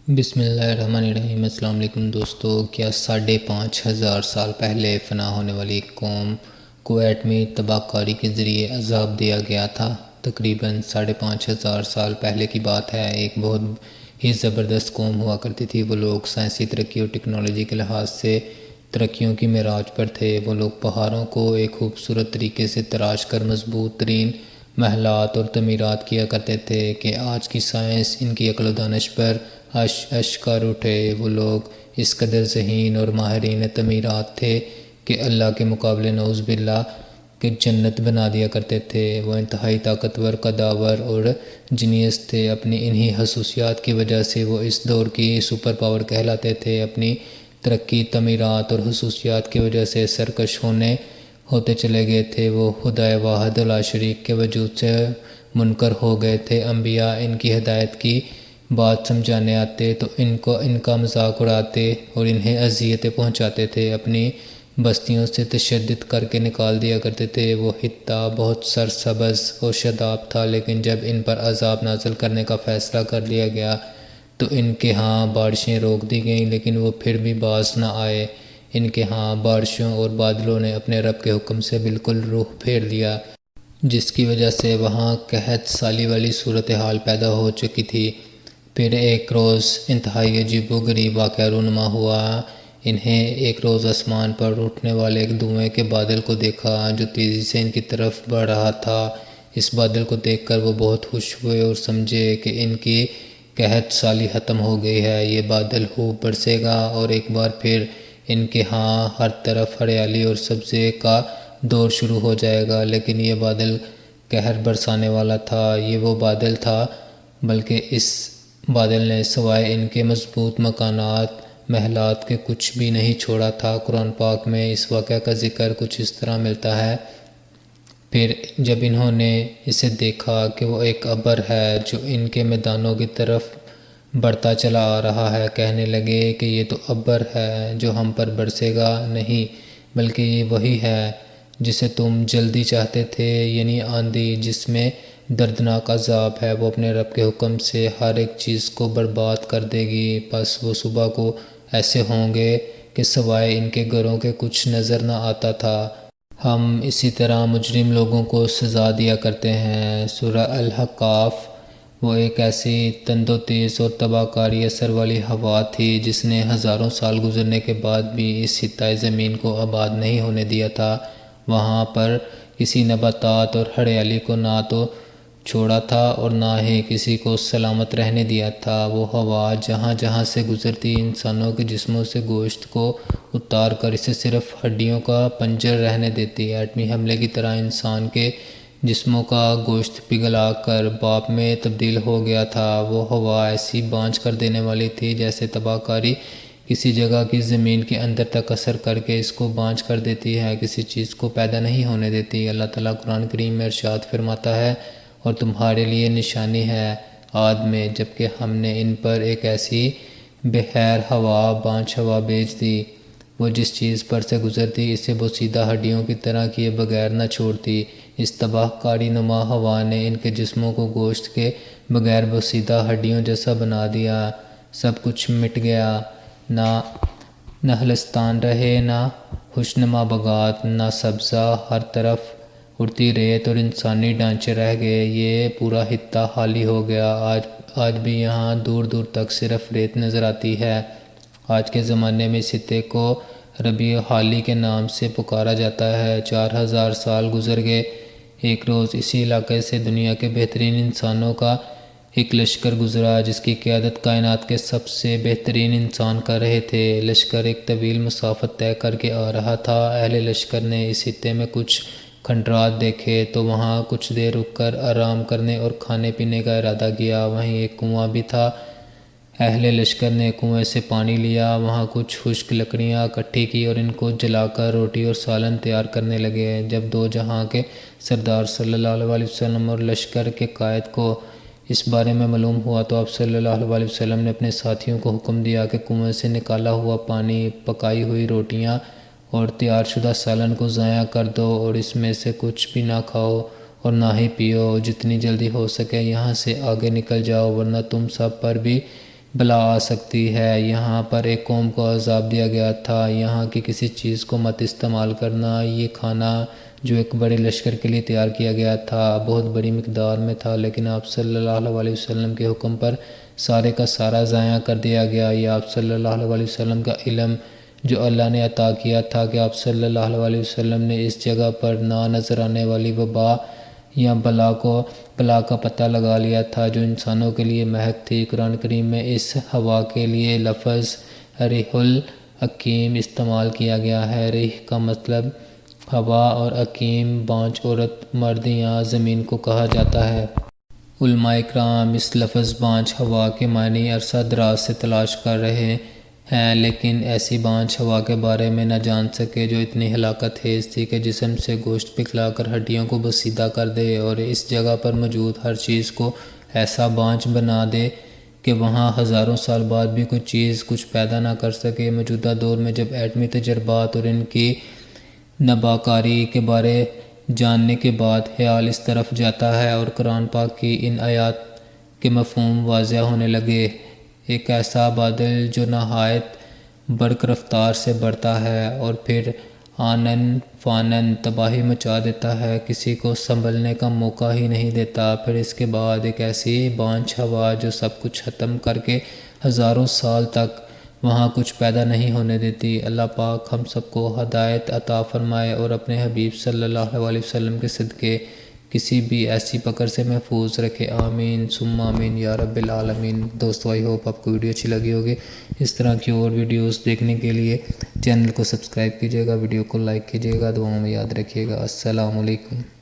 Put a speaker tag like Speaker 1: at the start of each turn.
Speaker 1: بسم اللہ الرحمن الرحیم۔ السلام علیکم دوستو۔ کیا 5,500 سال پہلے فنا ہونے والی قوم کو ایٹمی تباہ کاری کے ذریعے عذاب دیا گیا تھا؟ تقریباً 5,500 سال پہلے کی بات ہے۔ ایک بہت ہی زبردست قوم ہوا کرتی تھی۔ وہ لوگ سائنسی ترقی اور ٹیکنالوجی کے لحاظ سے ترقیوں کی معراج پر تھے۔ وہ لوگ پہاڑوں کو ایک خوبصورت طریقے سے تراش کر مضبوط ترین محلات اور تعمیرات کیا کرتے تھے کہ آج کی سائنس ان کی عقل و دانش پر عش کر اٹھے۔ وہ لوگ اس قدر ذہین اور ماہرین تعمیرات تھے کہ اللہ کے مقابلے نعوذ باللہ کہ جنت بنا دیا کرتے تھے۔ وہ انتہائی طاقتور، قداور اور جینیس تھے۔ اپنی انہی خصوصیات کی وجہ سے وہ اس دور کی سپر پاور کہلاتے تھے۔ اپنی ترقی، تعمیرات اور خصوصیات کی وجہ سے سرکش ہوتے چلے گئے تھے۔ وہ خدائے واحد لا شریک کے وجود سے منکر ہو گئے تھے۔ انبیاء ان کی ہدایت کی بات سمجھانے آتے تو ان کا مذاق اڑاتے اور انہیں اذیتیں پہنچاتے تھے۔ اپنی بستیوں سے تشدد کر کے نکال دیا کرتے تھے۔ وہ خطہ بہت سرسبز اور شاداب تھا، لیکن جب ان پر عذاب نازل کرنے کا فیصلہ کر لیا گیا تو ان کے ہاں بارشیں روک دی گئیں، لیکن وہ پھر بھی باز نہ آئے۔ ان کے ہاں بارشوں اور بادلوں نے اپنے رب کے حکم سے بالکل رخ پھیر لیا، جس کی وجہ سے وہاں قحط سالی والی صورتحال پیدا ہو چکی تھی۔ پھر ایک روز انتہائی عجیب و غریب واقعہ رونما ہوا۔ انہیں ایک روز آسمان پر اٹھنے والے ایک دھوئیں کے بادل کو دیکھا جو تیزی سے ان کی طرف بڑھ رہا تھا۔ اس بادل کو دیکھ کر وہ بہت خوش ہوئے اور سمجھے کہ ان کی قحط سالی ختم ہو گئی ہے۔ یہ بادل خوب برسے گا اور ایک بار پھر ان کے ہاں ہر طرف ہریالی اور سبزے کا دور شروع ہو جائے گا۔ لیکن یہ بادل قہر برسانے والا تھا۔ یہ وہ بادل تھا، بلکہ اس بادل نے سوائے ان کے مضبوط مکانات، محلات کے کچھ بھی نہیں چھوڑا تھا۔ قرآن پاک میں اس واقعہ کا ذکر کچھ اس طرح ملتا ہے: پھر جب انہوں نے اسے دیکھا کہ وہ ایک ابر ہے جو ان کے میدانوں کی طرف بڑھتا چلا آ رہا ہے، کہنے لگے کہ یہ تو ابر ہے جو ہم پر برسے گا، نہیں بلکہ یہ وہی ہے جسے تم جلدی چاہتے تھے، یعنی آندھی جس میں دردناک عذاب ہے۔ وہ اپنے رب کے حکم سے ہر ایک چیز کو برباد کر دے گی۔ پس وہ صبح کو ایسے ہوں گے کہ سوائے ان کے گھروں کے کچھ نظر نہ آتا تھا۔ ہم اسی طرح مجرم لوگوں کو سزا دیا کرتے ہیں۔ سورہ الاحقاف۔ وہ ایک ایسی تند و تیز اور تباہ کاری اثر والی ہوا تھی جس نے ہزاروں سال گزرنے کے بعد بھی اس خطۂ زمین کو آباد نہیں ہونے دیا تھا۔ وہاں پر کسی نباتات اور ہریالی کو نہ تو چھوڑا تھا اور نہ ہی کسی کو سلامت رہنے دیا تھا۔ وہ ہوا جہاں جہاں سے گزرتی انسانوں کے جسموں سے گوشت کو اتار کر اسے صرف ہڈیوں کا پنجر رہنے دیتی۔ ایٹمی حملے کی طرح انسان کے جسموں کا گوشت پگھلا کر بھاپ میں تبدیل ہو گیا تھا۔ وہ ہوا ایسی بانجھ کر دینے والی تھی جیسے تباہ کاری کسی جگہ کی زمین کے اندر تک اثر کر کے اس کو بانجھ کر دیتی ہے، کسی چیز کو پیدا نہیں ہونے دیتی۔ اللہ تعالیٰ قرآن کریم میں ارشاد فرماتا ہے: اور تمہارے لیے نشانی ہے عاد میں، جبکہ ہم نے ان پر ایک ایسی بحیر ہوا، بانجھ ہوا بھیج دی۔ وہ جس چیز پر سے گزرتی اسے بوسیدہ ہڈیوں کی طرح کیے بغیر نہ چھوڑتی۔ اس تباہ کاری نما ہوا نے ان کے جسموں کو گوشت کے بغیر بوسیدہ ہڈیوں جیسا بنا دیا۔ سب کچھ مٹ گیا، نہ نخلستان رہے، نہ خوشنما باغات، نہ سبزہ، ہر طرف اڑتی ریت اور انسانی ڈھانچے رہ گئے۔ یہ پورا خطہ خالی ہو گیا۔ آج بھی یہاں دور دور تک صرف ریت نظر آتی ہے۔ آج کے زمانے میں اس خطے کو ربیع حالی کے نام سے پکارا جاتا ہے۔ 4,000 سال گزر گئے۔ ایک روز اسی علاقے سے دنیا کے بہترین انسانوں کا ایک لشکر گزرا جس کی قیادت کائنات کے سب سے بہترین انسان کر رہے تھے۔ لشکر ایک طویل مسافت طے کر کے آ رہا تھا۔ اہل لشکر نے اس خطے میں کچھ کھنڈرات دیکھے تو وہاں کچھ دیر رک کر آرام کرنے اور کھانے پینے کا ارادہ کیا۔ وہیں ایک کنواں بھی تھا۔ اہل لشکر نے کنویں سے پانی لیا، وہاں کچھ خشک لکڑیاں اکٹھی کی اور ان کو جلا کر روٹی اور سالن تیار کرنے لگے۔ جب دو جہاں کے سردار صلی اللہ علیہ وسلم اور لشکر کے قائد کو اس بارے میں معلوم ہوا تو آپ صلی اللہ علیہ وسلم نے اپنے ساتھیوں کو حکم دیا کہ کنویں سے نکالا ہوا پانی، پکائی ہوئی روٹیاں اور تیار شدہ سالن کو ضائع کر دو اور اس میں سے کچھ بھی نہ کھاؤ اور نہ ہی پیو۔ جتنی جلدی ہو سکے یہاں سے آگے نکل جاؤ، ورنہ تم سب پر بھی بلا آ سکتی ہے۔ یہاں پر ایک قوم کو عذاب دیا گیا تھا، یہاں کی کسی چیز کو مت استعمال کرنا۔ یہ کھانا جو ایک بڑے لشکر کے لیے تیار کیا گیا تھا بہت بڑی مقدار میں تھا، لیکن آپ صلی اللہ علیہ وسلم کے حکم پر سارے کا سارا ضائع کر دیا گیا۔ یہ آپ صلی اللہ علیہ وسلم کا علم جو اللہ نے عطا کیا تھا کہ آپ صلی اللہ علیہ وسلم نے اس جگہ پر نہ نظر آنے والی وبا یا بلا کا پتہ لگا لیا تھا جو انسانوں کے لیے مہک تھی۔ قرآن کریم میں اس ہوا کے لیے لفظ ریح الحکیم استعمال کیا گیا ہے۔ ریح کا مطلب ہوا اور حکیم بانجھ عورت، مرد یا زمین کو کہا جاتا ہے۔ علماء کرام اس لفظ بانجھ ہوا کے معنی عرصہ دراز سے تلاش کر رہے ہیں، لیکن ایسی بانجھ ہوا کے بارے میں نہ جان سکے جو اتنی ہلاکت خیز تھی کہ جسم سے گوشت پگھلا کر ہڈیوں کو بسیدہ کر دے اور اس جگہ پر موجود ہر چیز کو ایسا بانجھ بنا دے کہ وہاں ہزاروں سال بعد بھی کوئی چیز کچھ پیدا نہ کر سکے۔ موجودہ دور میں جب ایٹمی تجربات اور ان کی نباکاری کے بارے جاننے کے بعد خیال اس طرف جاتا ہے اور قرآن پاک کی ان آیات کے مفہوم واضح ہونے لگے، ایک ایسا بادل جو نہایت برق رفتار سے بڑھتا ہے اور پھر آنن فانن تباہی مچا دیتا ہے، کسی کو سنبھلنے کا موقع ہی نہیں دیتا۔ پھر اس کے بعد ایک ایسی بانجھ ہوا جو سب کچھ ختم کر کے ہزاروں سال تک وہاں کچھ پیدا نہیں ہونے دیتی۔ اللہ پاک ہم سب کو ہدایت عطا فرمائے اور اپنے حبیب صلی اللہ علیہ وسلم کے صدقے کسی بھی ایسی پکڑ سے محفوظ رکھے، آمین ثم آمین یا رب العالمین۔ دوستو آئی ہوپ آپ کو ویڈیو اچھی لگی ہوگی۔ اس طرح کی اور ویڈیوز دیکھنے کے لیے چینل کو سبسکرائب کیجیے گا، ویڈیو کو لائک کیجیے گا، دعاؤں میں یاد رکھیے گا۔ السلام علیکم۔